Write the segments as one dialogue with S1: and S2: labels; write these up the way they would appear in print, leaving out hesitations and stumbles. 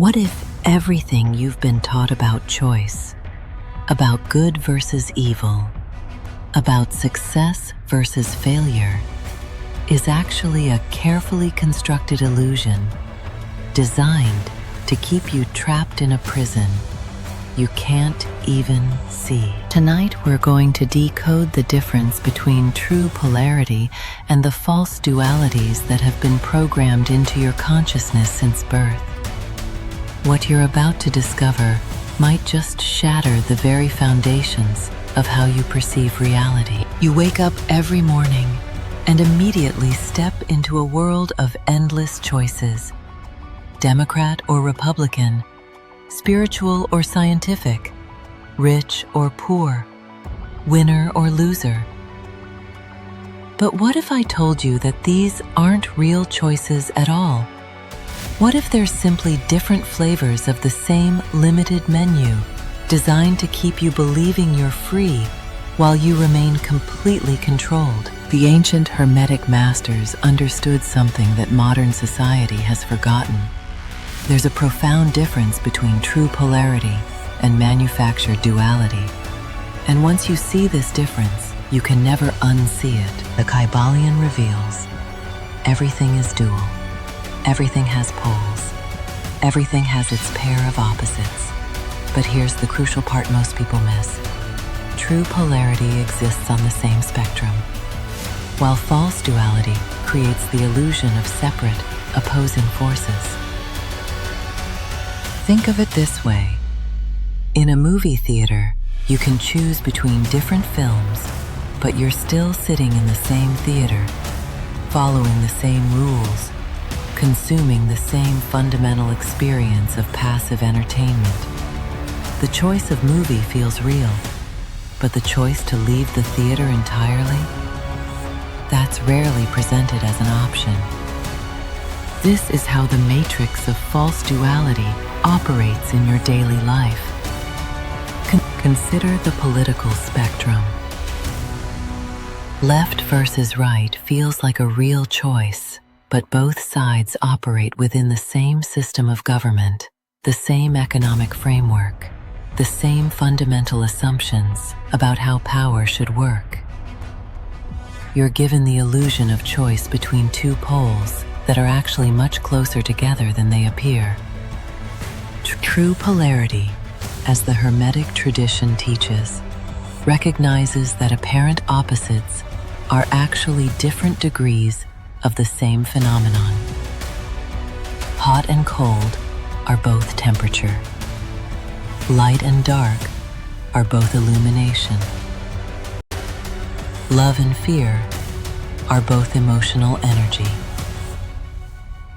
S1: What if everything you've been taught about choice, about good versus evil, about success versus failure, is actually a carefully constructed illusion designed to keep you trapped in a prison you can't even see? Tonight, we're going to decode the difference between true polarity and the false dualities that have been programmed into your consciousness since birth. What you're about to discover might just shatter the very foundations of how you perceive reality. You wake up every morning and immediately step into a world of endless choices. Democrat or Republican, spiritual or scientific, rich or poor, winner or loser. But what if I told you that these aren't real choices at all? What if there's simply different flavors of the same limited menu, designed to keep you believing you're free while you remain completely controlled? The ancient Hermetic masters understood something that modern society has forgotten. There's a profound difference between true polarity and manufactured duality. And once you see this difference, you can never unsee it. The Kybalion reveals everything is dual. Everything has poles. Everything has its pair of opposites. But here's the crucial part most people miss. True polarity exists on the same spectrum, while false duality creates the illusion of separate, opposing forces. Think of it this way. In a movie theater, you can choose between different films, but you're still sitting in the same theater, following the same rules, consuming the same fundamental experience of passive entertainment. The choice of movie feels real, but the choice to leave the theater entirely? That's rarely presented as an option. This is how the matrix of false duality operates in your daily life. Consider the political spectrum. Left versus right feels like a real choice, but both sides operate within the same system of government, the same economic framework, the same fundamental assumptions about how power should work. You're given the illusion of choice between two poles that are actually much closer together than they appear. True polarity, as the Hermetic tradition teaches, recognizes that apparent opposites are actually different degrees of the same phenomenon. Hot and cold are both temperature. Light and dark are both illumination. Love and fear are both emotional energy.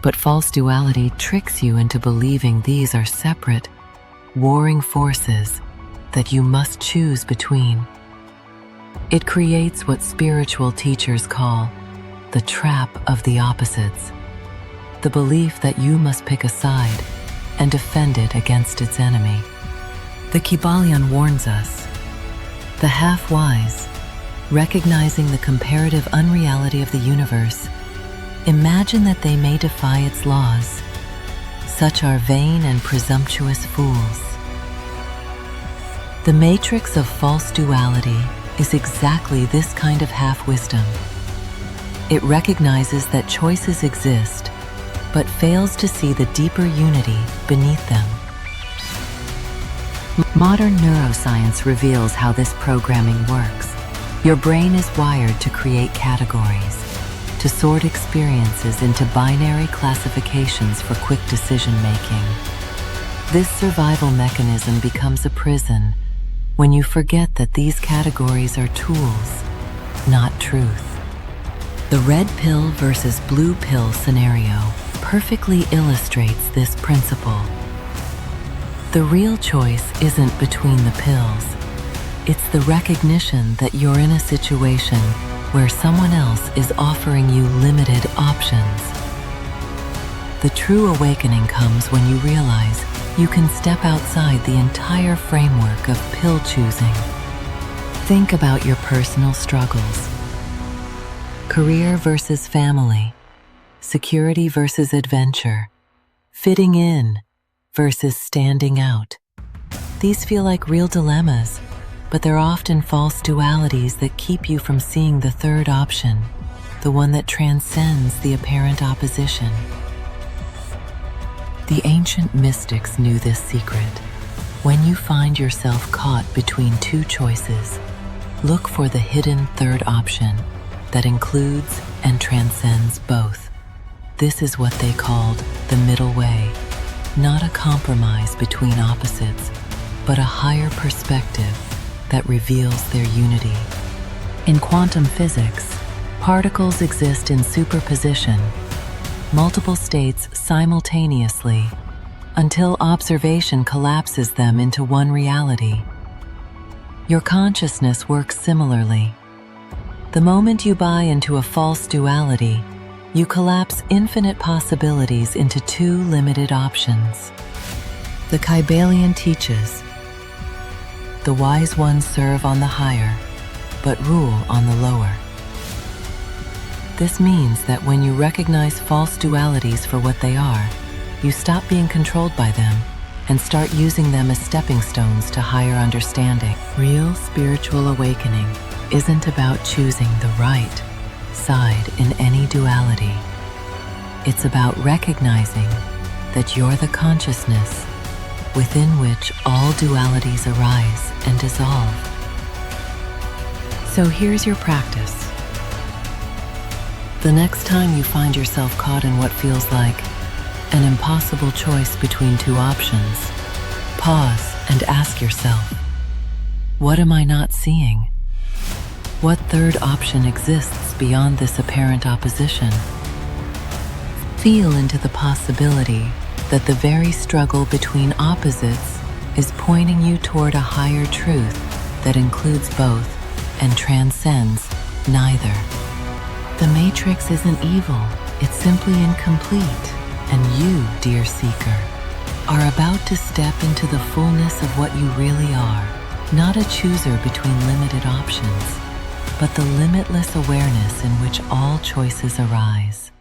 S1: But false duality tricks you into believing these are separate, warring forces that you must choose between. It creates what spiritual teachers call the trap of the opposites, the belief that you must pick a side and defend it against its enemy. The Kybalion warns us, the half-wise, recognizing the comparative unreality of the universe, imagine that they may defy its laws. Such are vain and presumptuous fools. The matrix of false duality is exactly this kind of half-wisdom. It recognizes that choices exist, but fails to see the deeper unity beneath them. Modern neuroscience reveals how this programming works. Your brain is wired to create categories, to sort experiences into binary classifications for quick decision-making. This survival mechanism becomes a prison when you forget that these categories are tools, not truth. The red pill versus blue pill scenario perfectly illustrates this principle. The real choice isn't between the pills. It's the recognition that you're in a situation where someone else is offering you limited options. The true awakening comes when you realize you can step outside the entire framework of pill choosing. Think about your personal struggles. Career versus family, security versus adventure, fitting in versus standing out. These feel like real dilemmas, but they're often false dualities that keep you from seeing the third option, the one that transcends the apparent opposition. The ancient mystics knew this secret. When you find yourself caught between two choices, look for the hidden third option that includes and transcends both. This is what they called the middle way, not a compromise between opposites, but a higher perspective that reveals their unity. In quantum physics, particles exist in superposition, multiple states simultaneously, until observation collapses them into one reality. Your consciousness works similarly. The moment you buy into a false duality, you collapse infinite possibilities into two limited options. The Kybalion teaches, the wise ones serve on the higher, but rule on the lower. This means that when you recognize false dualities for what they are, you stop being controlled by them and start using them as stepping stones to higher understanding. Real spiritual awakening isn't about choosing the right side in any duality. It's about recognizing that you're the consciousness within which all dualities arise and dissolve. So here's your practice. The next time you find yourself caught in what feels like an impossible choice between two options, pause and ask yourself, what am I not seeing? What third option exists beyond this apparent opposition? Feel into the possibility that the very struggle between opposites is pointing you toward a higher truth that includes both and transcends neither. The Matrix isn't evil, it's simply incomplete, and you, dear seeker, are about to step into the fullness of what you really are, not a chooser between limited options, but the limitless awareness in which all choices arise.